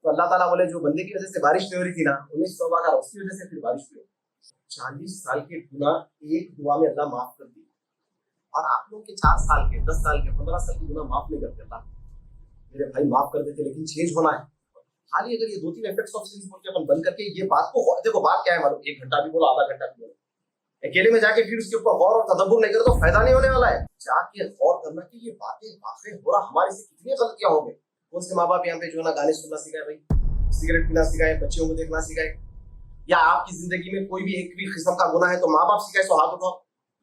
तो अल्लाह ताला बोले जो बंदे की वजह से बारिश नहीं हो रही थी ना, 19 तौबा कर, उसकी वजह से फिर बारिश हुई। 40 साल के गुनाह एक दुआ में अल्लाह माफ कर दी। और आप लोग के 4 साल के, 10 साल के, 15 साल के गुनाह माफ नहीं करते अल्लाह। मेरे भाई माफ कर देते, लेकिन चेंज होना है। खाली अगर ये 2-3 इफेक्ट्स ऑफ सिंस बोल के अपन बंद करके ये बात को, देखो बात क्या है मालूम, 1 घंटा भी बोलो, आधा घंटा भी बोलो, अकेले में जाके फिर उसके ऊपर गौर और तदब्बुर नहीं करे तो फायदा नहीं होने वाला है। जाके गौर करना कि ये बातें वाकई हो रहा, हमारे से कितनी गलतियां हो गई। कौन से माँ बाप यहाँ पे जो है ना गाने सुनना सिखाए भाई, सिगरेट पीना सिखाए, बच्चों को देखना सिखाए, या आपकी जिंदगी में कोई भी एक भी किस्म का गुनाह है तो माँ बाप सिखाए तो हाथ उठाओ।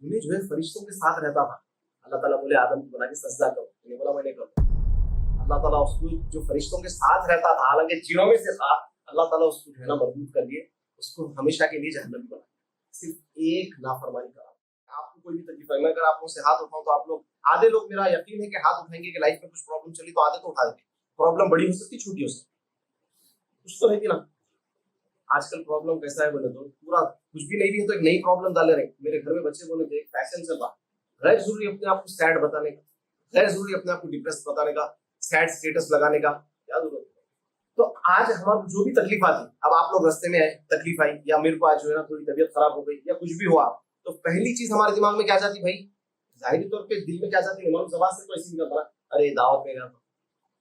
उन्हें जो है फरिश्तों के साथ रहता था। अल्लाह ताला बोले आदम को बना के सजदा करो, उन्हें बोला मैंने करो। अल्लाह ताला उसको जो फरिश्तों के साथ रहता था, हालांकि जिनों में से था, अल्लाह ताला उसको जो है ना मजबूत कर दिए, उसको हमेशा के लिए जहन्नमी बना। सिर्फ एक नाफरमानी करा। आपको कोई भी तकलीफ है, मैं अगर आप लोगों से हाथ उठाऊं तो आप लोग, आधे लोग मेरा यकीन है कि हाथ उठाएंगे कि लाइफ में कुछ प्रॉब्लम चली तो आधे तो उठा देंगे। प्रॉब्लम बड़ी हो सकती, छोटी हो सकती, कुछ तो रहेगी ना। आजकल प्रॉब्लम कैसा है बोले तो पूरा कुछ भी नहीं भी है तो एक नई प्रॉब्लम डाले रहे। मेरे घर में बच्चे बोले थे फैशन चल रहा, गैर जरूरी अपने आप को सैड बताने का, गैर जरूरी अपने आप को डिप्रेस बताने का, सैड स्टेटस लगाने का क्या जरूरत है। तो आज हमारी जो भी तकलीफ आती, अब आप लोग रास्ते में आए, तकलीफ आई, या मेरे को आज जो है ना थोड़ी तबीयत खराब हो गई या कुछ भी हुआ, तो पहली चीज हमारे दिमाग में क्या जाती भाई, जाहिरी तौर पे दिल में क्या जाती है, इमाम जबान से तो ऐसी निकलता, अरे दावत में गया,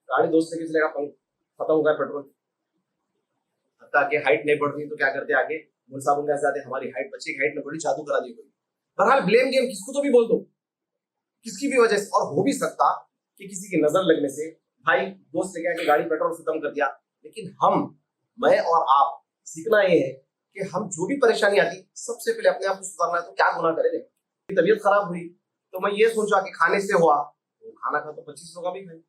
गाड़ी दोस्त लेके चलेगा, खत्म हो गया पेट्रोल, ताकि हाइट नहीं बढ़ रही तो क्या करते आगे मुल साहब कैसे आते, हमारी हाइट, बच्चे की हाइट में बड़ी जादू करा दी कोई। बहरहाल ब्लेम गेम किसको तो भी बोल दो, किसकी भी वजह से। और हो भी सकता कि किसी की नजर लगने से भाई दोस्त लेके आके गाड़ी पेट्रोल खत्म कर दिया। लेकिन हम, मैं और आप, सीखना ये है कि हम जो भी परेशानी आती सबसे पहले अपने आप को सुधारना है। तो क्या गुनाह करें, तबीयत खराब हुई तो मैं ये सोचा कि खाने से हुआ, तो खाना खा तो 25 लोग भी खाए,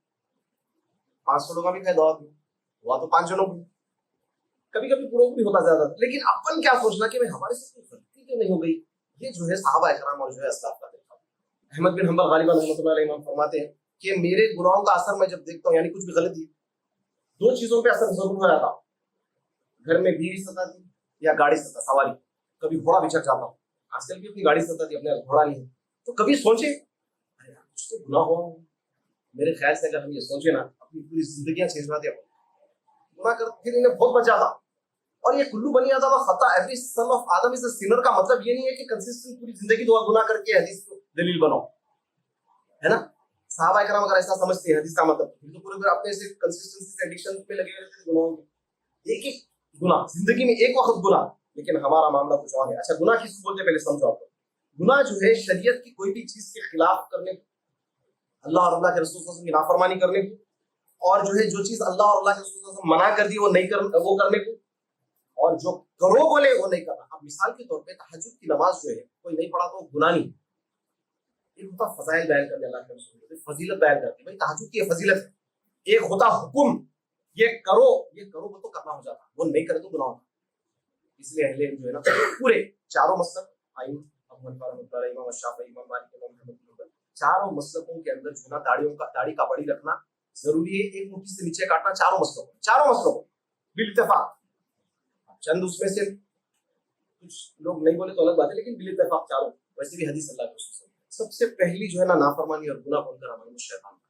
500 लोग भी खाए, दवा हुआ तो 5 जनों को, कभी कभी पूरा भी होता ज्यादा। लेकिन अपन क्या सोचना कि हमारे से कोई गलती तो नहीं हो गई। ये जो है सहाबा इकराम और जो है अस्लाफ का देखा। अहमद बिन हंबल गालिबन रहमतुल्लाह अलैहि इमाम फरमाते हैं कि मेरे गुनाहों का असर मैं जब देखता हूँ, यानी कुछ भी गलती, 2 चीजों पे असर जरूर हो जाता। घर में बीवी सताती या गाड़ी सता, सवारी, कभी घोड़ा भी चढ़ जाता हूँ। आजकल भी अपनी गाड़ी सताती, अपने घोड़ा नहीं है तो कभी सोचे अरे यार कुछ तो गुनाह हुआ। मेरे ख्याल से अगर हम ये सोचे ना, अपनी पूरी जिंदगी चेंज हो जाती, गुनाह कर फिर इन्हें बहुत बच जाता। और ये कुल्लू बनी आदम खता, every son of Adam is a Sinner का मतलब ये नहीं है कि कंसिस्टेंट पूरी जिंदगी दुआ गुनाह करके हदीस को दलील बनाओ, है ना। सहाबा इकराम अगर ऐसा समझते हैं हदीस का मतलब, फिर तो पूरे अपने से कंसिस्टेंसी से एडिक्शन में लगे रहते हैं गुनाहों में। एक एक गुनाह जिंदगी में, एक वक्त गुनाह, लेकिन हमारा मामला कुछ और है। अच्छा गुनाह किसको बोलते हैं पहले समझो आप। गुनाह जो है शरीयत की कोई भी चीज के खिलाफ करने को, अल्लाह और अल्लाह के रसूल सल्लल्लाहु अलैहि वसल्लम की नाफरमानी करने को, और जो है जो चीज अल्लाह और अल्लाह के रसूल सल्लल्लाहु अलैहि वसल्लम मना कर दी वो नहीं कर, वो करने को, और जो करो बोले वो नहीं करना। अब मिसाल के तौर पे तहज्जुद की नमाज जो है कोई नहीं पढ़ा तो गुनाह नहीं। एक होता फजाइल बयान करने, अल्लाह के रसूल फजीलत बयान करते भाई तहज्जुद की फजीलत है। एक होता हुक्म, ये करो वो तो करना हो जाता, वो नहीं करे तो गुनाह होता। इसलिए अहले जो है ना पूरे चारों मसलब, अबू हनीफा रहमतुल्लाह, इमाम शाफी, इमाम मालिक, इमाम अहमद, चारों मसलकों के अंदर जो है ना दाढ़ी का बड़ी रखना जरूरी है। एक मुट्ठी से नीचे काटना, चारों मसलकों बिल इत्तेफाक। चंद उसमें से कुछ लोग नहीं बोले तो अलग बात है, लेकिन बिल इत्तेफाक चारों। वैसे भी हदीस अल्लाह के रसूल सबसे पहली जो है ना नाफरमानी और गुनाह बनकर हमारे शैतान का,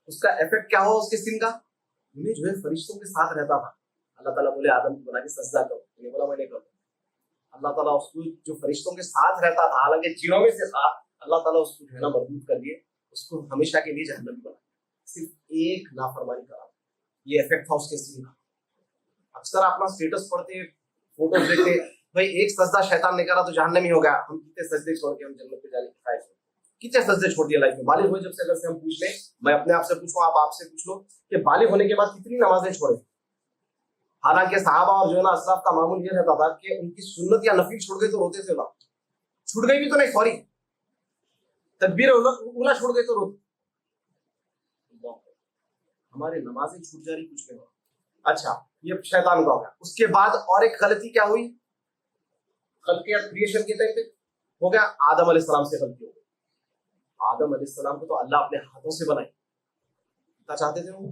उसका इफेक्ट क्या हुआ उसके सिन का, उन्हें जो है फरिश्तों के साथ रहता था। अल्लाह ताला बोले आदम को बना के सजदा करो, उन्हें बोला मैंने करो। अल्लाह ताला उसको जो फरिश्तों के साथ रहता था, हालांकि जिनों में से था, अल्लाह ताला उसको जो है ना मजबूत कर दिए, उसको हमेशा के लिए जहन्नमी बना। सिर्फ एक नाफरमानी करा, ये इफेक्ट था उसके सीन का। अक्सर अपना स्टेटस पढ़ते, फोटोज देखते, भाई एक सजदा शैतान ने करा तो जहन्नमी हो गया। हम कितने सजदे छोड़ के हम जन्नत पे जाने की ख्वाहिश है, कितने सजदे छोड़ दिए लाइफ में। बालिग हुए जब से, अगर से हम पूछ लें, मैं अपने आप से पूछूं, आप आपसे पूछ लो कि बालिग होने के बाद कितनी नमाजें छोड़े। हालांकि सहाबा और जो है ना अस्लाफ का मामूल ये रहता था कि उनकी सुन्नत या नफील छूट गई तो रोते थे, छूट गई भी तो नहीं, सॉरी, तकबीर उला छूट गई तो रोते। हमारे नमाजें छूट जा रही, कुछ नहीं हो। अच्छा ये शैतान का हो गया। उसके बाद और एक गलती क्या हुई, खल्कियत क्रिएशन के टाइम पे हो गया, आदम अलैहिस्सलाम से गलती हो गई। आदम अलैहिस्सलाम को तो अल्लाह अपने हाथों से बनाई, क्या चाहते थे वो।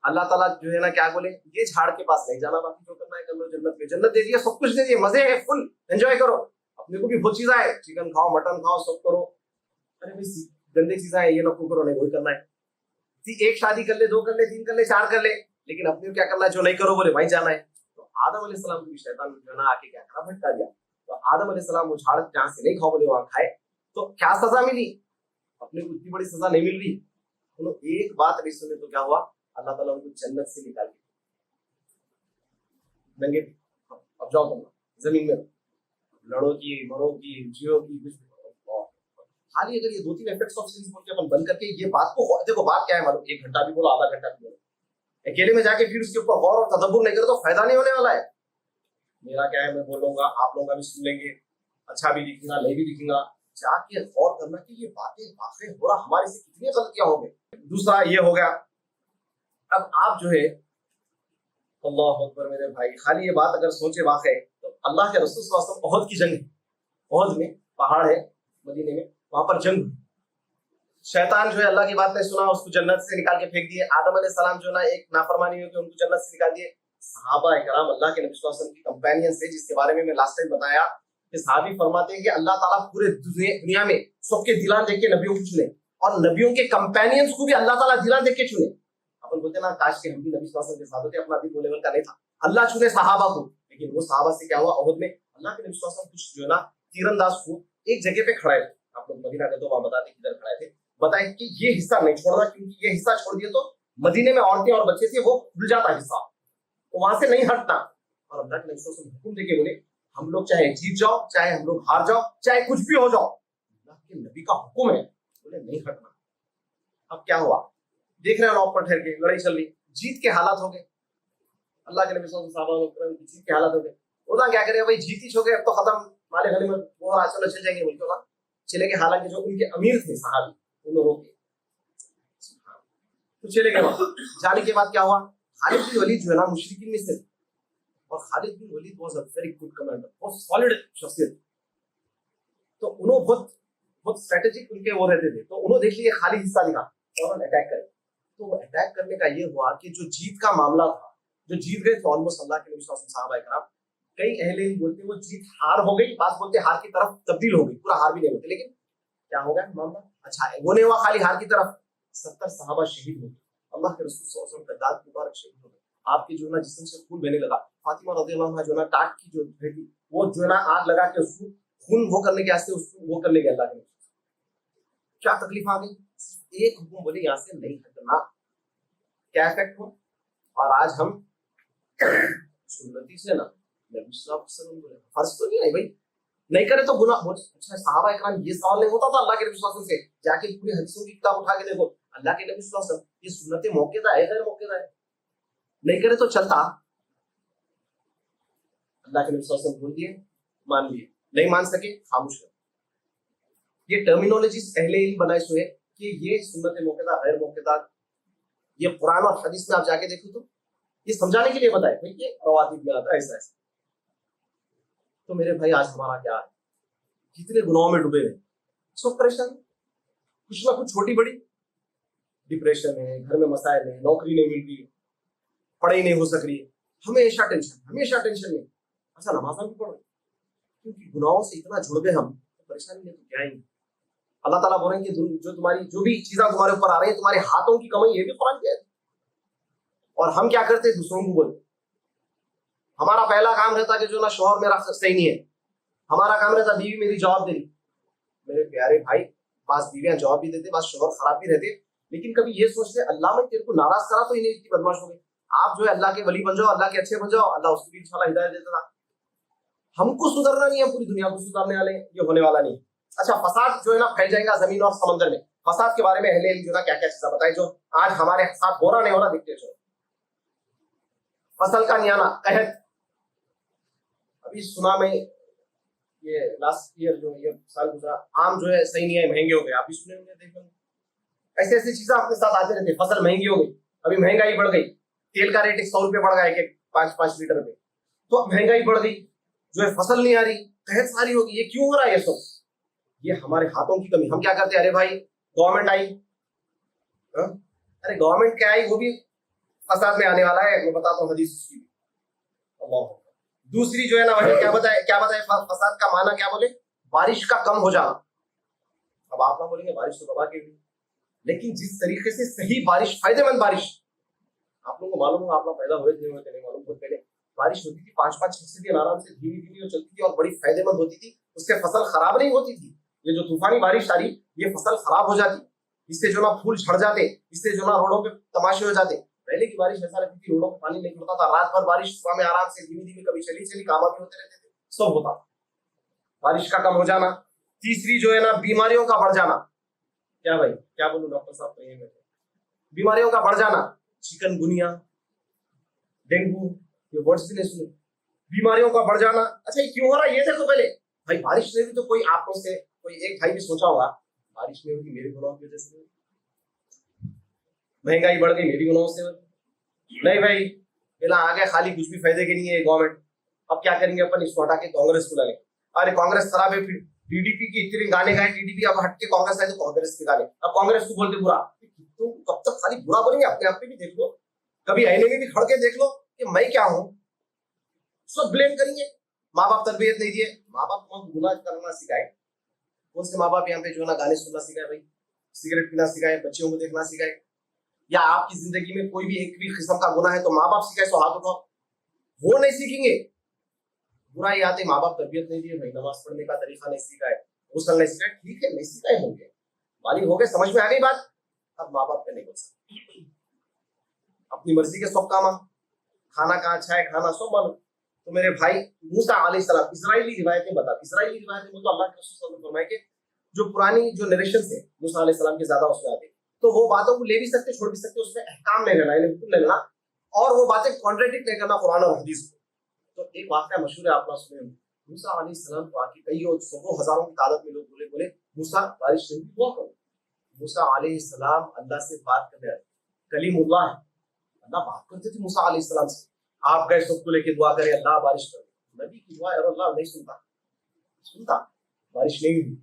अल्लाह ताला जो है ना क्या बोले, ये झाड़ के पास नहीं जाना, बाकी जो करना है कर लो, जन्नत में, जन्नत दे दिया, सब कुछ दे दिया, मजे है, फुल एंजॉय करो, अपने को भी बहुत चीजें है, चिकन खाओ, मटन खाओ, सब करो। अरे भाई गंदे चीजें है, ये ना करो, नहीं वही करना है। एक शादी कर ले, 2 कर ले, 3 कर ले, 4 कर ले, लेकिन अपने को क्या करना है, जो नहीं करो बोले वहीं जाना है। तो आदम अलैहिस्सलाम को भी शैतान जो है ना आके क्या करा, भटका दिया। तो आदम अलैहिस्सलाम वो झाड़ जहां से नहीं खाओ बोले वहां खाए, तो क्या सजा मिली? अपने को इतनी बड़ी सजा नहीं मिल रही। उन्होंने एक बात नहीं सुनी तो क्या हुआ, अल्लाह ताला उनको जन्नत से निकाल के नंगे, अब जाओ तुम जमीन में लड़ोगी मरोगी जियोगी कुछ भी करो। खाली अगर ये 2-3 इफेक्ट्स ऑफ सिंस बोल के अपन बंद करके ये बात को, देखो बात क्या है मालूम, 1 घंटा भी बोलो आधा घंटा भी बोलो, अकेले में जाके फिर उसके ऊपर गौर और तदब्बुर नहीं करे तो फायदा नहीं होने वाला है। मेरा क्या है, मैं बोलूंगा आप लोगों का भी सुन लेंगे, अच्छा भी दिखेगा नहीं भी दिखेगा, जाके गौर करना कि ये बातें वाकई हो रहा, हमारे से कितनी गलतियां हो गई। दूसरा ये हो गया, अब आप जो है अल्लाह अकबर मेरे भाई, खाली ये बात अगर सोचे वाकई तो अल्लाह के रसूल सल्लल्लाहु अलैहि वसल्लम ओहद की जंग, ओहद में पहाड़ है मदीने में, वहां पर जंग, शैतान जो है अल्लाह की बात नहीं सुना, उसको जन्नत से निकाल के फेंक दिए। आदम अलैहिस्सलाम जो ना एक नाफरमानी हुई, उनको जन्नत से निकाल दिए। सहाबा इकराम अल्लाह के नबी सल्लल्लाहु अलैहि वसल्लम की कंपेनियंस थे, जिसके बारे में मैं लास्ट टाइम बताया कि सहाबी फरमाते हैं कि अल्लाह ताला पूरे दुनिया में सबके दिलान देख के नबियों को चुने, और नबियों के कंपेनियंस को भी अल्लाह ताला दिलान देख के चुने। अपन बोलते ना काश के हम भी नबी सल्लल्लाहु अलैहि वसल्लम के साथ होते, अपना दिल वो लेवल का नहीं था, अल्लाह चुने सहाबा को। लेकिन वो सहाबा से क्या हुआ, ओहद में अल्लाह के नबी सल्लल्लाहु अलैहि वसल्लम कुछ जो है ना तीरंदाज को एक जगह पे खड़ाए थे, आप लोग मदीना गए तो वहां बताते किधर खड़ाए थे, बताए कि ये हिस्सा नहीं छोड़ना, क्योंकि ये हिस्सा छोड़ दिया तो मदीने में औरतें और बच्चे थे वो खुल जाता हिस्सा, तो वहां से नहीं हटना। और अल्लाह के नबी सल्लल्लाहु अलैहि वसल्लम हुक्म देके बोले हम लोग चाहे जीत जाओ, चाहे हम लोग हार जाओ, चाहे कुछ भी हो जाओ, अल्लाह के नबी का हुक्म है, बोले नहीं हटना। अब क्या हुआ, देख रहे हैं नौक पर ठहर के लड़ाई चल रही, जीत के हालात हो गए, अल्लाह के नबी सल्लल्लाहु अलैहि वसल्लम जीत के हालात हो गए। बोला क्या करे भाई, जीत ही हो गए, अब तो खत्म, माले गली में वो चलो चल जाएंगे बोल के चले गए। हालांकि जो उनके अमीर थे सहाबी, उन्होंने रोके तो चले गए। वहां जाने के बाद क्या हुआ, खालिद बिन वलीद जो है ना मुशरिकीन में से, और Khalid bin Walid was a very good commander, बहुत सॉलिड शख्सियत, तो उन्होंने बहुत स्ट्रेटेजिक उनके वो रहते थे, तो उन्होंने देख लिया खाली हिस्सा दिखा और अटैक करे। तो अटैक करने का ये हुआ कि जो जीत का मामला था, जो जीत गए थे ऑलमोस्ट अल्लाह के नबी सल्लल्लाहु अलैहि वसल्लम सहाबा इकराम, कई अहले बोलते वो जीत हार हो गई, बात बोलते हार की तरफ तब्दील हो गई, पूरा हार भी नहीं होते, लेकिन क्या हो गया मामला अच्छा है, वो नहीं हुआ खाली हार की तरफ, 70 सहाबा शहीद हो गए, अल्लाह के रसूल सल्लल्लाहु अलैहि वसल्लम का दाद मुबारक शहीद हो गए, आपके जो ना जिस्म से खून बहने लगा, फातिमा रज़ियल्लाहु अन्हा जो ना टाट की जो बेटी, वो जो ना आग लगा के उसको खून वो करने के वास्ते उसको वो करने के अल्लाह के, क्या तकलीफ आ गई, एक हुक्म बोले यहाँ से नहीं हटना, क्या इफेक्ट हुआ, और आज हम सुन्नती से ना नबी सल्लल्लाहु अलैहि वसल्लम बोले फर्ज तो नहीं है भाई, नहीं करे तो गुनाह। अच्छा सहाबा इकराम ये सवाल नहीं होता था अल्लाह के नबी सल्लल्लाहु अलैहि वसल्लम से, जाके पूरी हदीसों की किताब उठा के देखो, अल्लाह के नबी सल्लल्लाहु अलैहि वसल्लम ये सुन्नतें मौकेदा है गैर मौकेदा है, नहीं करे तो चलता, अल्लाह के नबी सल्लल्लाहु अलैहि वसल्लम बोल दिए मान लिए, नहीं मान सके खामोश रहे। ये टर्मिनोलॉजी अहले इल्म बनाए हुए कि ये सुन्नत मौकेदा गैर मौकेदा, ये कुरान और हदीस में आप जाके देखो तो ये समझाने के लिए बताए भाई ये रवातिब में आता है ऐसा ऐसा। तो मेरे भाई आज हमारा क्या है, कितने गुनाहों में डूबे हुए, सब परेशान, कुछ ना कुछ छोटी बड़ी डिप्रेशन है, घर में मसाइल है, नौकरी नहीं मिल रही, पढ़ाई नहीं हो सक रही, हमेशा टेंशन में। अच्छा नमाज़ भी पढ़ रहे क्योंकि गुनाहों से इतना जुड़ गए हम, तो परेशानी में तो क्या ही। अल्लाह ताला बोल रहे हैं कि जो तुम्हारी जो भी चीजें तुम्हारे ऊपर आ रही है, तुम्हारे हाथों की कमाई, ये भी कुरान की है। और हम क्या करते हैं, दूसरों को बोलते। हमारा पहला काम रहता कि जो ना शौहर मेरा सही नहीं है, हमारा काम रहता बीवी मेरी जवाब देनी। मेरे प्यारे भाई, पास बीवियां जवाब भी देते, पास शौहर खराब भी रहते, लेकिन कभी ये सोचते अल्लाह में तेरे को नाराज करा तो इन्हें इसकी बदमाश हो गई, आप जो है अल्लाह के वली बन जाओ, अल्लाह के अच्छे बन जाओ, अल्लाह उसको भी इंशाल्लाह हिदायत देता था। हमको सुधरना नहीं है, पूरी दुनिया को सुधारने वाले ये होने वाला नहीं। अच्छा फसाद जो है ना फैल जाएगा जमीन और समंदर में, फसाद के बारे में अहले इल्म जो ना क्या क्या चीजें बताई जो आज हमारे साथ हो रहा नहीं हो रहा दिखते चलो। फसल का नियाना कहत, अभी सुना मैं ये लास्ट ईयर जो ये साल गुजरा, आम जो है सही नहीं है, महंगे हो गए, आप भी सुने होंगे, देखे होंगे, ऐसी ऐसी चीजें आपके साथ आते रहते। फसल महंगी हो गई, अभी महंगाई बढ़ गई, तेल का रेट 100 रुपये बढ़ गया एक 5-5 लीटर में, तो महंगाई बढ़ गई, जो है फसल नहीं आ रही, कहत सारी होगी, ये क्यों हो रहा है ये सब, ये हमारे हाथों की कमी। हम क्या करते हैं, अरे भाई गवर्नमेंट आई, अरे गवर्नमेंट क्या आई, वो भी फसाद में आने वाला है, मैं बताता हूँ हदीस उसकी भी। अल्लाह दूसरी जो है ना वही क्या बताए फसाद का माना क्या बोले, बारिश का कम हो जाना। अब आप ना बोलेंगे बारिश तो दबा के भी, लेकिन जिस तरीके से सही बारिश, फायदेमंद बारिश, आप लोगों को मालूम होगा, आप लोग पैदा हुए थे नहीं मालूम, बहुत पहले बारिश होती थी 5-5-6 दिन आराम से धीमी धीमी और चलती थी और बड़ी फायदेमंद होती थी। उससे फसल खराब नहीं होती थी। ये जो तूफानी बारिश आ रही, ये फसल खराब हो जाती, इससे जो ना फूल झड़ जाते, इससे जो ना रोडों पे तमाशे हो जाते। पहले की बारिश ऐसा रहती थी, रोडों पे पानी नहीं पड़ता था, रात भर बारिश, सुबह में आराम से धीमी धीमी कभी चली चली काम भी होते रहते थे, सब होता। बारिश का कम हो जाना। तीसरी जो है ना, बीमारियों का बढ़ जाना। क्या भाई क्या बोलूं डॉक्टर साहब, कहिए मेरे, बीमारियों का बढ़ जाना, चिकनगुनिया, डेंगू, ये वर्ड्स भी नहीं सुने, बीमारियों का बढ़ जाना। अच्छा ये क्यों हो रहा है, ये देखो पहले भाई। बारिश ने भी तो कोई आप में से कोई एक भाई भी सोचा होगा, बारिश नहीं होगी मेरे गुनाहों की वजह से, महंगाई बढ़ गई मेरी गुनाहों से। नहीं भाई, पहला आ गया खाली, कुछ भी फायदे के नहीं है गवर्नमेंट। अब क्या करेंगे अपन, इसको हटा के कांग्रेस को डालेंगे। अरे कांग्रेस खराब है, फिर टीडीपी की इतने गाने गाए, टीडीपी अब हट के कांग्रेस आए तो कांग्रेस के गाने, अब कांग्रेस को बोलते बुरा। तो कब तक खाली बुरा बोलेंगे, अपने आप पे भी देख लो, कभी आईने में भी खड़ के देख लो कि मैं क्या हूं। सब ब्लेम करेंगे, माँ बाप तरबियत नहीं दिए, माँ बाप को गुनाह करना सिखाए। कौन से माँ बाप यहाँ पे जो है ना गाने सुनना सिखाए भाई, सिगरेट पीना सिखाए, बच्चों को देखना सिखाए, या आपकी जिंदगी में कोई भी एक भी किस्म का गुनाह है तो माँ बाप सिखाए सो हाथ उठाओ, वो नहीं सीखेंगे। बुराई आते माँ बाप तरबियत नहीं दिए भाई, नमाज पढ़ने का तरीका नहीं सिखाए, गुस्ल नहीं सिखाए, ठीक है नहीं सिखाए होंगे, बालिग हो गए, समझ में आ गई बात। अब माँ बाप पे नहीं बोल सकते, अपनी मर्जी के सब काम, खाना कहाँ अच्छा है, खाना सब मालूम। तो मेरे भाई मूसा अलैहिस्सलाम, इजराइली रिवायतें बता, इजराइली रिवायतें बोलते अल्लाह के रसूल सल्लल्लाहु अलैहि वसल्लम फरमाए कि जो पुरानी जो नरेशन है मूसा अलैहिस्सलाम के ज्यादा उसमें आते, तो वो बातों को ले भी सकते छोड़ भी सकते, उसमें अहकाम नहीं लेना, बिल्कुल नहीं लेना, और वो बातें कॉन्ट्रडिक्ट नहीं करना कुरान और हदीस को। तो एक वाकया मशहूर है, आप लोग सुने, मूसा अलैहिस्सलाम को आके कई और सौ हजारों की तादाद में लोग बोले बोले मूसा बारिश नहीं, दुआ करो। मूसा अलैहिस्सलाम अल्लाह से बात करने आए, कलीमुल्लाह है, अल्लाह बात करते थे मूसा अलैहिस्सलाम से। आप गए सबको लेके दुआ करें अल्लाह बारिश कर, नबी की दुआ है और अल्लाह नहीं सुनता, बारिश नहीं हुई,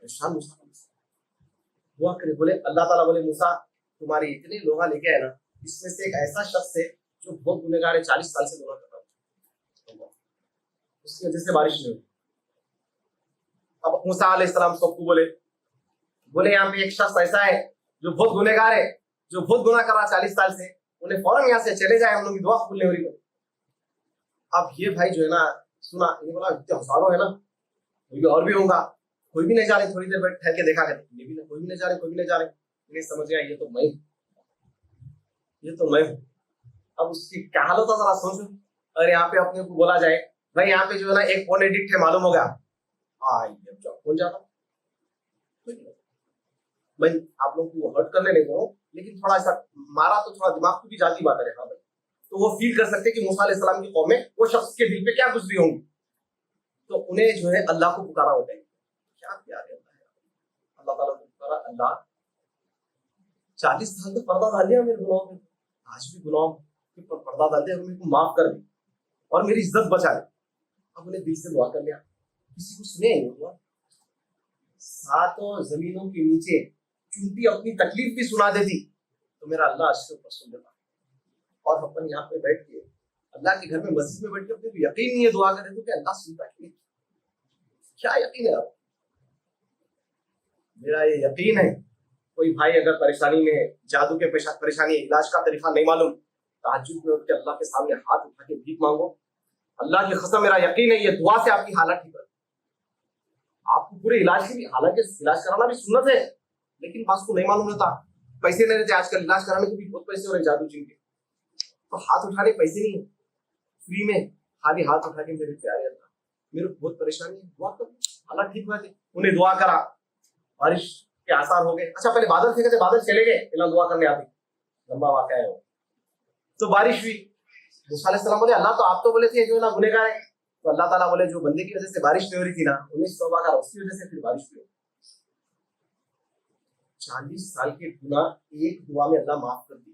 परेशान मूसा दुआ करे, बोले अल्लाह ताला बोले मूसा तुम्हारे इतने लोग लेके आए ना, इसमें से एक ऐसा शख्स है जो बहुत गुनहगार है, 40 साल से गुनाह कर रहा है, उसकी वजह से बारिश नहीं हुई। अब मूसा अलैहिस्सलाम सबको बोले यहाँ पे एक शख्स ऐसा है जो बहुत गुनहगार है, जो बहुत गुनाह कर रहा 40 साल से, उन्हें फौरन यहाँ से चले जाए, हम लोग की दुआ कबूल नहीं हो रही। अब ये भाई जो है ना सुना, ये बोला इतने हजारों है ना, कोई भी और भी होगा, कोई भी नहीं जा रहे, थोड़ी देर बैठ ठहर के देखा करते, ये भी कोई भी नहीं जा रहे, कोई भी नहीं जा रहे, इन्हें समझ गया ये तो मैं हूँ। अब उसकी क्या हाल होता जरा सोचो, अगर यहाँ पे अपने को बोला जाए भाई यहाँ पे जो है ना एक फोन एडिक्ट है, मालूम हो गया, कौन जाता, मैं आप लोग को हर्ट करने नहीं बोलूं, लेकिन थोड़ा सा मारा तो थोड़ा दिमाग को भी जाती बात है, हाँ भाई, तो वो फील कर सकते कि मूसा अलैहिस्सलाम की कौम में वो शख्स के दिल पे क्या गुजरी होंगी, तो उन्हें जो है अल्लाह को पुकारा होता है, क्या प्यार है अल्लाह ताला को पुकारा, अल्लाह 40 साल तो पर्दा डाल दिया मेरे गुनाहों में, आज भी गुनाहों के ऊपर पर्दा डाल दिया, मेरे को माफ कर दे और मेरी इज्जत बचा ले। अब उन्हें दिल से दुआ कर लिया, किसी को सुने हुआ, सातों जमीनों के नीचे चूंटी अपनी तकलीफ भी सुना देती तो मेरा अल्लाह इसके ऊपर सुन लेता। और अपन यहाँ पे बैठ के अल्लाह के घर में मस्जिद में बैठ के अपने को यकीन नहीं है दुआ करें तो क्या अल्लाह सुनता है, क्या यकीन है आप? मेरा ये यकीन है, कोई भाई अगर परेशानी में, जादू के परेशानी इलाज का तरीका नहीं मालूम, तहज्जुद में उठ के अल्लाह के सामने हाथ उठा के भीख मांगो, अल्लाह की कसम मेरा यकीन है ये दुआ से आपकी हालत ठीक है। आपको पूरे इलाज की भी, हालांकि इलाज कराना भी सुन्नत है, लेकिन बात को नहीं मालूम होता, पैसे नहीं रहते, आजकल इलाज कराने के भी बहुत पैसे हो रहे जादू जिनके, तो हाथ उठाने पैसे नहीं है, फ्री में खाली हाथ उठा के मेरे प्यारे अल्लाह मेरे बहुत परेशानी है, दुआ करो, हालात ठीक हुआ थे, उन्हें दुआ करा, बारिश के आसार हो गए। अच्छा पहले बादल थे, बादल चले गए, फिलहाल दुआ करने आते, लंबा वाकया है वो। तो बारिश हुई, मूसा अलैहिस्सलाम बोले अल्लाह तो आप तो बोले थे जो ना गुनहगार है, तो अल्लाह ताला बोले जो बंदे की वजह से बारिश नहीं हो रही थी ना, उन्हें तौबा करा, उसकी वजह से फिर बारिश हुई। 40 साल के गुनाह एक दुआ में अल्लाह माफ कर दी,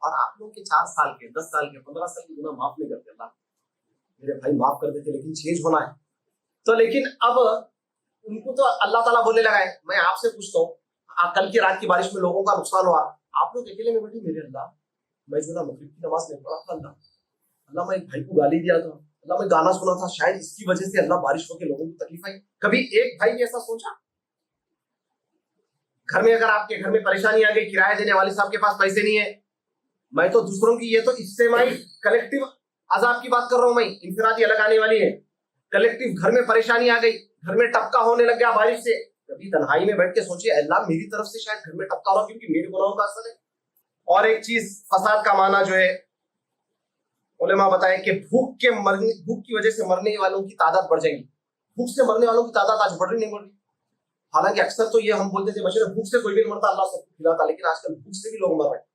और आप लोग के 4 साल के, 10 साल के, 15 साल के गुनाह माफ नहीं करते अल्लाह, मेरे भाई माफ कर देते, लेकिन चेंज होना है। तो लेकिन अब उनको तो अल्लाह ताला बोलने लगा है, मैं आपसे पूछता हूँ, कल की रात की बारिश में लोगों का नुकसान हुआ, आप लोग अकेले में बैठे, मेरे अल्लाह मैं जो ना मगरिब की नमाज नहीं पढ़ा था, अल्लाह मैं एक भाई को गाली दिया था, अल्लाह मैं गाना सुना था, शायद इसकी वजह से अल्लाह बारिश होकर लोगों को तकलीफ आई। कभी एक भाई भी ऐसा सोचा? घर में अगर आपके घर में परेशानी आ गई, किराया देने वाले साहब के पास पैसे नहीं है, मैं तो दूसरों की, ये तो इज्तिमाई कलेक्टिव अजाब की बात कर रहा हूं मैं। इंफरादी अलग आने वाली है, कलेक्टिव घर में परेशानी आ गई, घर में टपका होने लग गया बारिश से। कभी तन्हाई में बैठ के सोचिए, अल्लाह मेरी तरफ से शायद घर में टपका हो रहा क्योंकि मेरे गुनाहों का असर है। और एक चीज, फसाद का माना जो है उलेमा बताए कि भूख की वजह से मरने वालों की तादाद बढ़ जाएगी। भूख से मरने वालों की तादाद आज बढ़ रही नहीं बढ़ रही। हालांकि अक्सर तो ये हम बोलते थे बशर भूख से कोई भी मरता, अल्लाह सबको खिलाता, लेकिन आजकल भूख से भी लोग मर रहे हैं।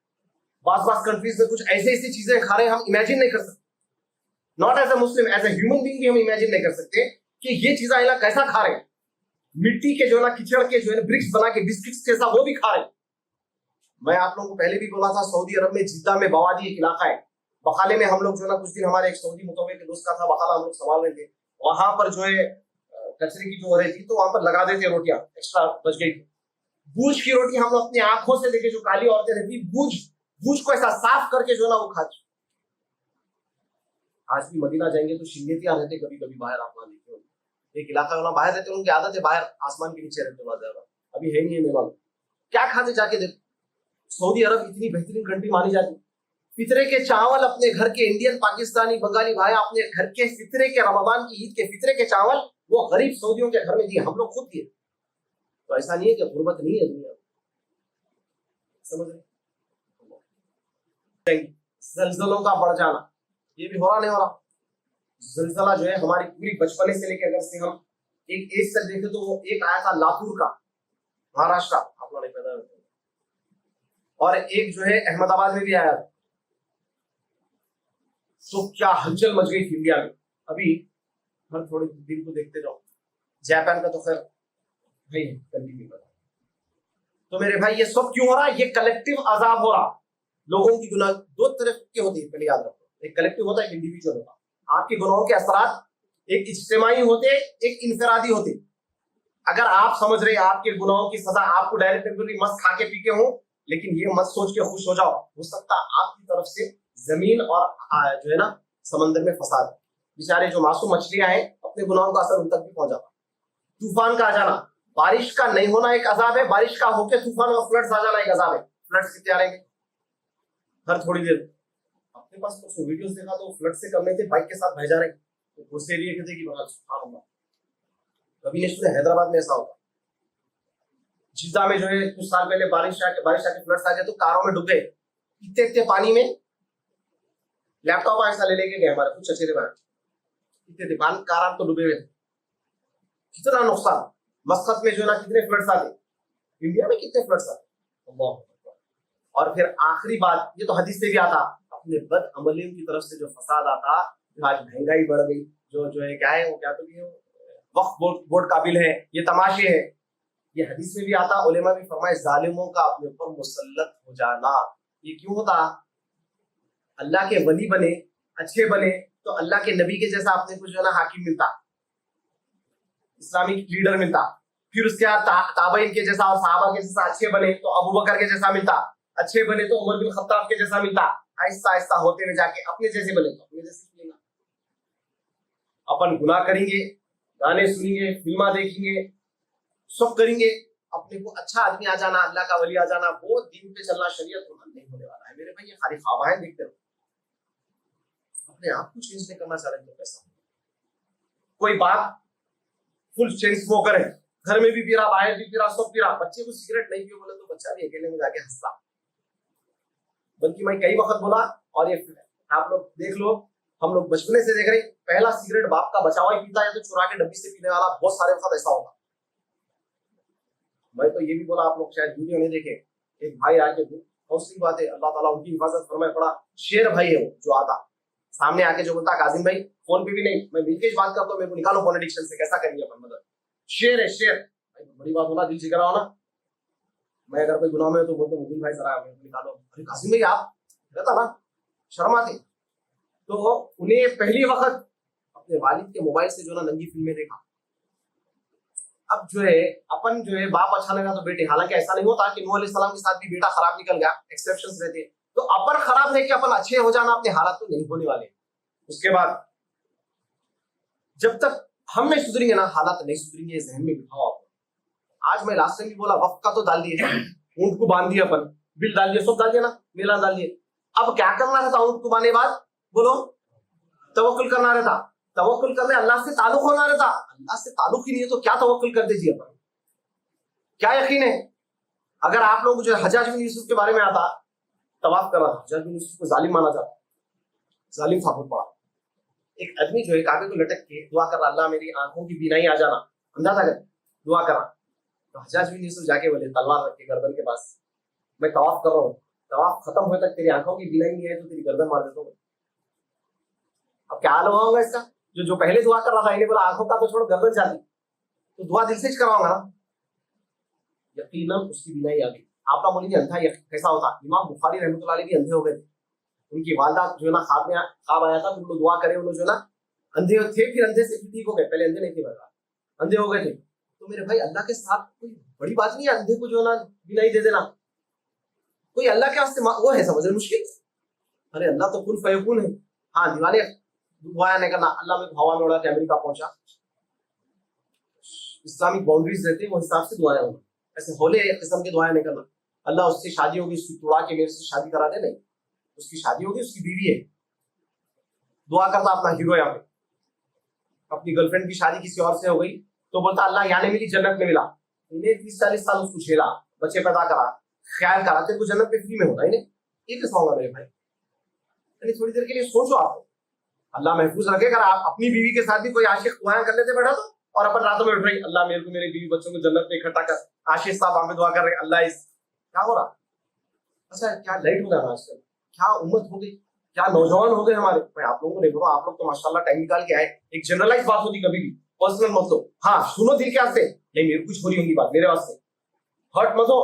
बास कंट्रीज में कुछ ऐसी ऐसी चीजें खा रहे हैं हम इमेजिन नहीं कर सकते। Not as a Muslim, as a human being भी हम इमेजिन नहीं कर सकते कि ये चीजें अल्लाह कैसा खा रहे हैं। मिट्टी के जो ना कीचड़ के जो है ब्रिक्स बना के बिस्किट्स जैसा वो भी खा रहे हैं। मैं आप लोगों को पहले भी बोला था, सऊदी अरब में जिद्दा में बवादी एक इलाका है, बखाले में हम लोग जो ना कुछ दिन हमारे एक सऊदी मुतवे के दोस्त का था, बखाला हम लोग संभाल रहे थे। वहां पर जो है कचरे की जो हो रही थी तो वहां पर लगा देते रोटियां, एक्स्ट्रा बच गई थी। बूझ की रोटी हम लोग अपनी आंखों से देखे, जो काली औरतें रहती बूझ को ऐसा साफ करके जो है ना वो खाती। आज भी मदीना जाएंगे तो शिंगेतियां रहते कभी कभी बाहर, आप वहां देखे होंगे। एक इलाका वाला बाहर रहते, उनकी आदत है बाहर आसमान के नीचे रहते बहुत ज्यादा। अभी है नहीं है मेहमान, क्या खाते जाके देखो। सऊदी अरब इतनी बेहतरीन कंट्री मानी जाती, फितरे के चावल अपने घर के, इंडियन पाकिस्तानी बंगाली भाई अपने घर के फितरे के, रमजान की ईद के फितरे के चावल वो गरीब सऊदियों के घर में दिए, हम लोग खुद दिए। तो ऐसा नहीं है कि गुर्बत नहीं है दुनिया में, समझ रहे। जल्जलों का बढ़ जाना ये भी हो रहा नहीं हो रहा। जल्जला जो है हमारी पूरी बचपने से लेकर, अगर से हम एक एज तक देखे तो वो एक आया था लातूर का, महाराष्ट्र, आप लोगों ने पैदा हुए, और एक जो है अहमदाबाद में भी आया था। तो क्या हलचल मच गई थी इंडिया में। अभी हर थोड़े दिन को देखते जाओ, जापान का तो खैर भाई कंटिन्यू कर। तो मेरे भाई ये सब क्यों हो रहा है? ये कलेक्टिव अजाब हो रहा। लोगों की गुनाह दो तरफ के होते हैं, पहले याद रखो, एक कलेक्टिव होता है, एक इंडिविजुअल होता है। आपके गुनाहों के असरात एक इज्तिमाई होते, एक इनफरादी होते। अगर आप समझ रहे आपके गुनाहों की सजा आपको डायरेक्ट मस्त खा के पी के हो, लेकिन ये मत सोच के खुश हो जाओ, हो सकता आपकी तरफ से जमीन और जो है ना समंदर में फसाद, बेचारे जो मासूम मछलियां हैं अपने गुनाहों का असर उन तक भी पहुंच जाता। तूफान का आ जाना, बारिश का नहीं होना एक अजाब है, बारिश का होके तूफान और फ्लड्स आ जाना एक अजाब है। फ्लड्स कितने आ रहे हैं हर थोड़ी देर। अपने पास तो वीडियोस देखा तो फ्लड से करने थे, बाइक के साथ बह जा रहे, तो उस एरिया के थे कि सुभान अल्लाह। कभी नहीं सुने हैदराबाद में ऐसा होगा। जिद्दा में जो है कुछ साल पहले बारिश आके फ्लड्स आ गए तो कारों में डूब गए, इतने पानी में। लैपटॉप ऐसा ले लेके गए हमारे कुछ अच्छे बाहर, इतने पानी, कार तो डूबे हुए थे। कितना नुकसान। मस्कत में जो है ना कितने फ्लड्स आते, इंडिया में कितने फ्लड्स आते। और फिर आखिरी बात, ये तो हदीस से भी आता, अपने बद अमलियों की तरफ से जो फसाद आता, जो आज महंगाई बढ़ गई, जो है क्या है वो, क्या तो ये वक्फ बोर्ड काबिल है, ये तमाशे है। ये हदीस में भी आता, उलेमा भी फरमाए जालिमों का अपने ऊपर मुसल्लत हो जाना। ये क्यों होता? अल्लाह के वली बने, अच्छे बने तो अल्लाह के नबी के जैसा अपने को जो है ना हाकिम मिलता, इस्लामिक लीडर मिलता। फिर उसके बाद ताबईन के जैसा और सहाबा के जैसा अच्छे बने तो अबू बकर के जैसा मिलता, अच्छे बने तो उमर बिन खत्ताब के जैसा मिलता। आहिस्ता आहिस्ता होते हुए जाके अपने जैसे बने तो अपने जैसे मिलेगा। अपन गुनाह करेंगे, गाने सुनेंगे, फिल्मा देखेंगे, सब करेंगे, अपने को अच्छा आदमी आ जाना, अल्लाह का वली आ जाना, वो दिन पे चलना, शरीयत होना नहीं होने वाला है मेरे भाई। ये खाली ख्वाब है, देखते रहो। अपने आप को चेंज नहीं करना चाह रहे तो कैसा? कोई बाप फुल चेन स्मोकर है, घर में भी पी रहा, बाहर भी पी रहा, सब पी रहा, बच्चे को सिगरेट नहीं पियो बोले तो बच्चा भी अकेले में जाके हंसता। बल्कि मैं कई वक्त बोला, और ये आप लोग देख लो, हम लोग बचपने से देख रहे, पहला सिगरेट बाप का बचा हुआ ही पीता है तो चुरा के डब्बी से पीने वाला बहुत सारे वक्त ऐसा होगा। मैं तो ये भी बोला, आप लोग शायद वीडियो नहीं देखे, एक भाई आके, काउंसलिंग बात है, अल्लाह ताला उनकी हिफाजत फरमाए, पड़ा शेर भाई है वो, जो आता सामने आके जो बोलता, काजिम भाई फोन पे भी नहीं, मैं मिलके बात करता हूँ, मेरे को निकालो फोन एडिक्शन से, कैसा करिए अपन, मतलब शेर है शेर भाई, बड़ी बात होना, दिल जिगरा होना। मैं अगर कोई गुनाह में तो बोलता मुबीन भाई जरा निकालो, अरे काजिम भाई आप कहता ना, शर्म आती। तो उन्हें पहली वक्त अपने वालिद के मोबाइल से जो ना नंगी फिल्में देखा। अब जो है अपन जो है बाप अच्छा लगा तो बेटे, हालांकि ऐसा नहीं होता कि नूह अलैहिस्सलाम के साथ भी बेटा खराब निकल गया, एक्सेप्शंस रहते हैं। तो अपन खराब है कि अपन अच्छे हो जाना, अपने हालात तो नहीं होने वाले। उसके बाद जब तक हम नहीं सुधरेंगे ना, हालात नहीं सुधरेंगे, जहन में बिठाओ आप। आज मैं लास्ट टाइम भी बोला, वक्त का तो डाल दिए, ऊंट को बांध दिया, अपन बिल डाल दिया, सब डाल दिया ना, मेला डाल दिए, अब क्या करना रहता ऊँट दुबाने बाद? बोलो, तवक्कुल करना रहता। तवक्कुल करने अल्लाह से ताल्लुक होना रहता। अल्लाह से ताल्लुक ही नहीं है तो क्या तवक्कुल कर दीजिए अपन? क्या यकीन है? अगर आप लोग जो हज्जाज बिन यूसुफ के बारे में आता, तवाफ कर रहा था, हज्जाज बिन यूसुफ को जालिम माना जाता, जालिम था बहुत बड़ा। एक आदमी जो है काबे को लटक के दुआ कर रहा, अल्लाह मेरी आंखों की बीनाई आ जाना, अंधा था दुआ कर रहा। तो हज्जाज बिन यूसुफ जाके बोले तलवार रख के गर्दन के पास, मैं तवाफ कर रहा हूँ, तवाफ खत्म होने तक तेरी आंखों की बीनाई नहीं है तो तेरी गर्दन मार देता हूँ। अब क्या हाल होगा इसका? जो पहले दुआ कर रहा था, इन्हें बोला आंखों का तो छोड़, गर्दन जाती, तो दुआ दिल से करवाऊंगा ना। यकीनन उसकी बीनाई आ गई। आप ना बोलेंगे अंधा कैसा होता? इमाम बुखारी रहमतुल्लाह अलैह भी अंधे हो गए थे। उनकी वालदा जो है ना ख्वाब आया था, उनको दुआ करे, उन्होंने जो ना अंधे थे, फिर अंधे से ठीक हो गए, पहले अंधे नहीं थे, अंधे हो गए थे। तो मेरे भाई अल्लाह के साथ कोई बड़ी बात नहीं है अंधे को जो ना बीनाई दे देना, कोई अल्लाह के वास्ते वो है समझ मुश्किल? अरे अल्लाह तो कुन फयकुन है। हाँ दीवाने दुआ नहीं करना, अल्लाह में हवा में उड़ा के अमेरिका पहुंचा, इस्लामिक बाउंड्रीज रहते हैं वो हिसाब से दुआएं होना, ऐसे होले किस्म की दुआएं नहीं करना। अल्लाह उससे शादी होगी, उसकी तुड़ा के मेरे से शादी करा दे, नहीं, उसकी शादी होगी, उसकी बीवी है, दुआ करता अपना हीरो यहाँ पे। अपनी गर्लफ्रेंड की शादी किसी और से हो गई तो बोलता अल्लाह यहाँ नहीं मिली, जन्नत में मिला। इन्हें 30-40 साल उसको झेला, बच्चे पैदा करा, ख्याल करा, तेरे को जन्नत में फ्री में होता इन्हें, ये कैसा होगा मेरे भाई? यानी थोड़ी देर के लिए सोचो, आप अल्लाह महफूज रखे। अगर आप अपनी बीवी के साथ भी कोई आशिक दुआएं कर लेते बैठा तो, और अपन रातों में उठ रही, अल्लाह मेरे को मेरे बीवी बच्चों को जन्नत में इकट्ठा कर, आशिक साहब वहां पे दुआ कर रहे, अल्लाह इस क्या हो रहा? अच्छा क्या लाइट हो गया आजकल, क्या उम्मत हो गई, क्या नौजवान हो गए हमारे। मैं आप लोगों को नहीं बोल रहा, आप लोग तो माशाल्लाह टाइम निकाल के आए। एक जनरलाइज बात होती कभी भी, पर्सनल मत लो, हाँ सुनो दिल के वास्ते, नहीं मेरे कुछ हो रही होंगी बात, मेरे वास्ते हर्ट मत हो,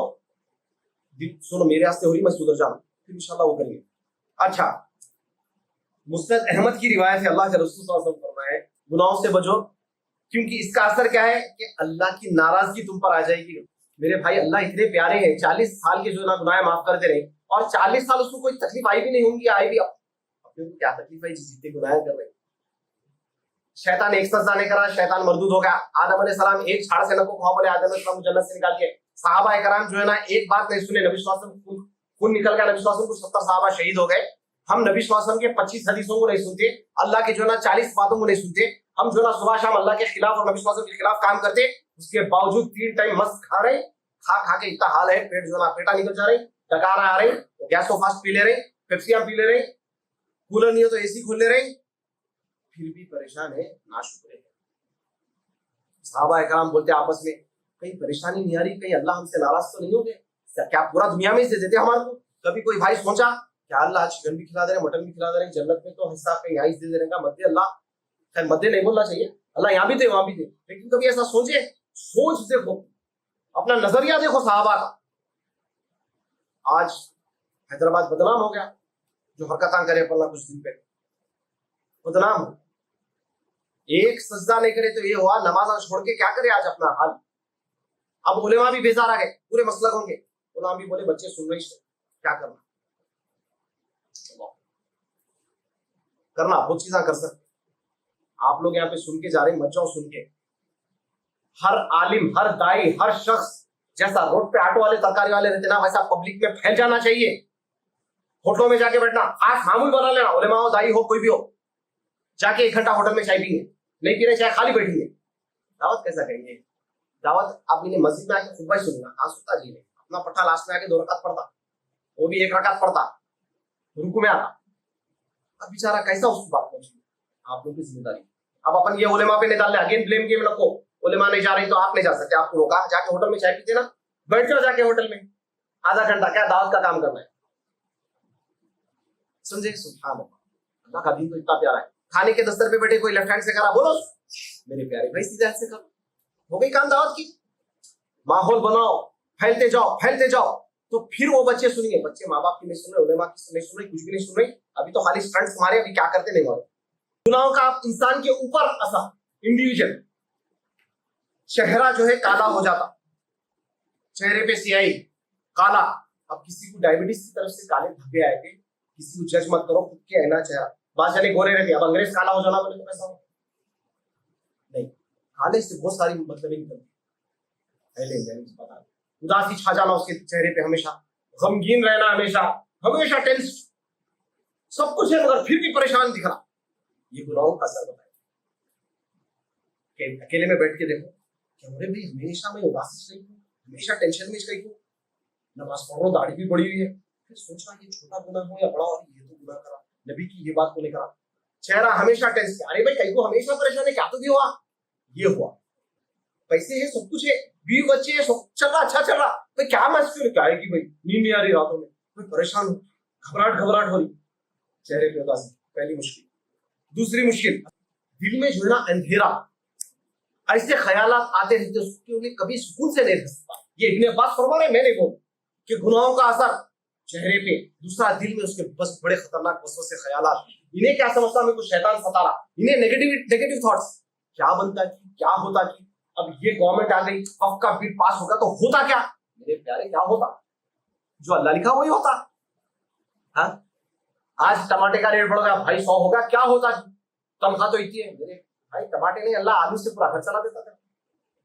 दिल सुनो मेरे वास्ते हो रही, मैं सुधर जाऊं, फिर इंशाल्लाह वो करेंगे। अच्छा, मुस्नद अहमद की रिवायत है, अल्लाह के रसूल सल्लल्लाहु अलैहि वसल्लम फरमाए, गुनाहों से बचो क्योंकि इसका असर क्या है कि अल्लाह की नाराजगी तुम पर आ जाएगी। मेरे भाई अल्लाह इतने प्यारे हैं, 40 साल के जो ना गुनाह माफ कर दे रहे, और 40 साल उसको कोई तकलीफ आई भी नहीं होंगी, आई भी अपने को क्या तकलीफ है जितने गुनाह कर रहे। शैतान एक सजदा नहीं करा, शैतान मरदूद हो गया। आदम अलैहिस्सलाम एक झाड़ से न को खाओ बोले, आदम अलैहिस्सलाम को जन्नत से निकाल के, सहाबा कराम जो है ना एक बात नहीं सुने, नबी सल्लल्लाहु अलैहि वसल्लम खून निकल गया, नबी सल्लल्लाहु अलैहि वसल्लम को 70 सहाबा शहीद हो गए। हम नबी सल्लल्लाहु अलैहि वसल्लम के 25 हदीसों को नहीं सुनते, अल्लाह के जो है ना 40 बातों को नहीं सुनते, हम जो है ना सुबह शाम अल्लाह के खिलाफ और नबी सल्लल्लाहु अलैहि वसल्लम के खिलाफ काम करते, उसके बावजूद 3 टाइम मस्त खा रहे, खा के इतना हाल है, पेट जो ना पेटा निकल जा रही, डकारा आ रही, गैसो फास्ट पी ले रहे, पेप्सियां पी ले रहे, कूलर नहीं हो तो एसी खोल ले रहे, फिर भी परेशान है, नाशुक्र है। सहाबा कराम बोलते आपस में, कहीं परेशानी नहीं आ रही, कहीं अल्लाह हमसे नाराज तो नहीं हो गए? क्या पूरा दुनिया में से देते हमारे को? कभी कोई भाई सोचा क्या अल्लाह चिकन भी खिला दे रहे, मटन भी खिला दे रहे, जन्नत में तो हिसाब कहीं यहाँ दे देने का मध्य अल्लाह, खैर मध्य नहीं बोलना चाहिए, अल्लाह यहाँ भी थे वहां भी थे, लेकिन कभी ऐसा सोचे? सोच देखो, अपना नजरिया देखो सहाबा का। आज हैदराबाद बदनाम हो गया, जो हरकत करे अपना कुछ दिन पे बदनाम हो, एक सजदा नहीं करे तो ये हुआ, नमाज छोड़ के क्या करे आज अपना हाल। अब उलेमा भी बेजार आ गए, पूरे मसलक होंगे, उलेमा भी बोले बच्चे सुन रही है, क्या करना बहुत चीजें कर सकते। आप लोग यहाँ पे सुन के जा रहे, मत जाओ सुन के। हर आलिम, हर दाई, हर शख्स जैसा रोड पे ऑटो वाले तरकारी वाले रहते ना, वैसा पब्लिक में फैल जाना चाहिए। होटलों में जाके बैठना, खास मामूल बना लेना, उलेमा हो, दाई हो, कोई भी हो, जाके 1 घंटा होटल में चाय पीएंगे, नहीं पी रहे चाय खाली बैठेंगे। दावत कैसा कहेंगे? दावत आप इन्हें मस्जिद में आके खुतबा सुनना, आंसुता जी ने अपना पट्टा लास्ट में आके 2 रकात पढ़ता, वो भी 1 रकात पढ़ता, रुकू में आता। अब बेचारा कैसा उसको बात पहुंची? आप लोगों की जिम्मेदारी। अब अपन ये उलेमा पे नहीं डाल रहे, अगेन ब्लेम गेम रखो, उलेमा नहीं जा रही तो आप नहीं जा सकते, आपको रोका, जाके होटल में चाय पीते ना, बैठ जाओ जाके होटल में आधा घंटा, क्या दावत का काम करना है, समझे? सुभान अल्लाह, अल्लाह का दीन तो इतना प्यारा है। खाने के दस्तर पे बैठे कोई लेफ्ट हैंड से करा, बोलो मेरे प्यारे भाई सीधे हाथ से करो, हो गई काम दावत की। माहौल बनाओ, फैलते जाओ फैलते जाओ, तो फिर वो बच्चे सुनेंगे। बच्चे माँ बाप की नहीं सुन रहे, उलेमा की नहीं सुन रहे, कुछ भी नहीं सुन रहे, अभी तो खाली स्टंट्स मारे, अभी क्या करते नहीं मारे। गुनाहों का इंसान के ऊपर असर, इंडिविजुअल चेहरा जो है काला हो जाता, चेहरे पे सियाही, काला। अब किसी को डायबिटीज की तरफ से काले धब्बे आए थे, किसी को जज मत करो, खुद के है ना चेहरा, बादशाह ने गोरे रहते, अब अंग्रेज काला हो जाना बोले तो कैसा हो? नहीं, काले से बहुत सारी मतलब निकलती, उदासी छा जाना उसके चेहरे पे, हमेशा गमगीन रहना, हमेशा हमेशा टेंस, सब कुछ है मगर फिर भी परेशान दिख रहा। ये गुनाहों का असर बताए कि अकेले में बैठ के देखो कि अरे भाई हमेशा मैं उदास रही हूँ, हमेशा टेंशन में रही हूँ, नमाज पढ़ रहा हूँ, दाढ़ी भी बड़ी हुई है, फिर सोचना ये छोटा गुनाह हो या बड़ा, और ये तो गुनाह करा, नबी की ये बात को नहीं करा। चेहरा हमेशा टेंशन, अरे भाई कहीं को हमेशा परेशान है क्या, तो भी हुआ, ये हुआ, पैसे है, सब कुछ है, बीवी बच्चे है, सब चल रहा, अच्छा चल रहा, भाई क्या मस्ती क्या है कि भाई नींद नहीं आ रही रातों में, मैं परेशान हूँ, घबराहट घबराहट हो रही, चेहरे पे उदासी, पहली मुश्किल। दूसरी मुश्किल, दिल में जो है ना अंधेरा, ऐसे ख्यालात आते रहते उसके लिए कभी सुकून से नहीं रह सकता। ये इब्ने अब्बास फरमा रहे, मैं नहीं बोल कि गुनाहों का असर चेहरे पे, दूसरा दिल में उसके बस बड़े खतरनाक वसवसे ख्यालात, इन्हें क्या समझता मैं कुछ शैतान सता रहा, इन्हें नेगेटिव थॉट्स, क्या बनता कि क्या होता कि अब ये गवर्नमेंट आ गई, अब का बिल पास होगा तो होता क्या, मेरे प्यारे क्या होता, जो अल्लाह लिखा वही होता। हाँ, आज टमाटे का रेट बढ़ गया भाई 100 होगा, क्या होता, तनख्वाह तो इतनी है, मेरे भाई टमाटे नहीं, अल्लाह आलू से पूरा घर चला देता था।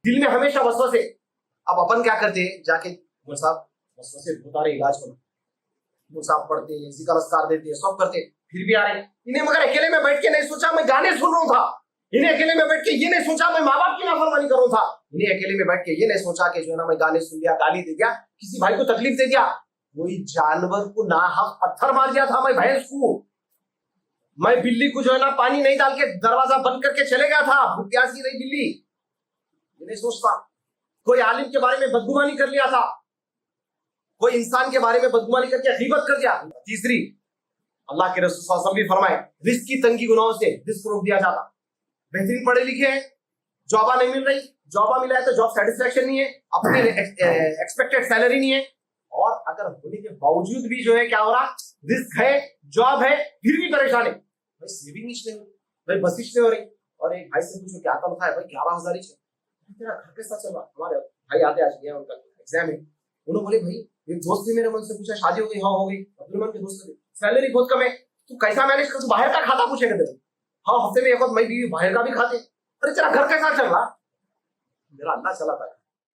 दिल में हमेशा वसवसे, अब अपन क्या करते हैं, जाके मुल साहब वसवसे बता रहे इलाज करो, मुल साहब पढ़ते हैं, जिक्र अस्कार देते हैं, सब करते, फिर भी आ रहे। इन्हें मगर अकेले में बैठ के नहीं सोचा मैं गाने सुन रहा था, इन्हें अकेले में बैठ के ये नहीं सोचा मैं माँ बाप की नाफरमानी कर रहा था, इन्हें अकेले में बैठ के ये नहीं सोचा कि जो है ना मैं गाने सुन लिया, गाली दे दिया, किसी भाई को तकलीफ दे दिया, कोई जानवर को नाहक पत्थर मार दिया था, मैं भैंस को, मैं बिल्ली को जो है ना पानी नहीं डाल के दरवाजा बंद करके चले गया था, भूख प्यासी रही बिल्ली, ये नहीं सोचता। कोई आलिम के बारे में बदगुमानी कर लिया था, कोई इंसान के बारे में बदगुमानी करके गीबत कर दिया। तीसरी, अल्लाह के रसूल सल्लल्लाहु अलैहि वसल्लम भी फरमाए, रिस्क की तंगी गुनाहों से रिस्क रोक दिया जाता। बेहतरीन पढ़े लिखे हैं, जॉबा नहीं मिल रही, जॉबा मिला है तो जॉब सेटिस्फेक्शन नहीं है, अपनी एक्सपेक्टेड सैलरी नहीं है, और अगर होने के बावजूद भी जो है क्या हो रहा, रिस्क है, जॉब है, फिर भी परेशान है, भाई सेविंग नहीं हो, भाई बसिश नहीं हो रही, और एक भाई से पूछो क्या तनख्वाह है, भाई 11,000 ही, तेरा घर कैसा चल रहा। हमारे भाई आते आज गया, उनका एग्जाम है, उन्होंने बोले भाई एक दोस्त ने मेरे मन से पूछा शादी हो गई, हाँ हो गई, अब्दुल के दोस्त ने, सैलरी बहुत कम है, तू कैसा मैनेज कर, तू बाहर का खाता पूछेगा तेरे, हाँ हफ्ते में एक बार मैं बीवी बाहर का भी खाते, अरे तेरा घर कैसा चल रहा, मेरा अल्लाह चला था।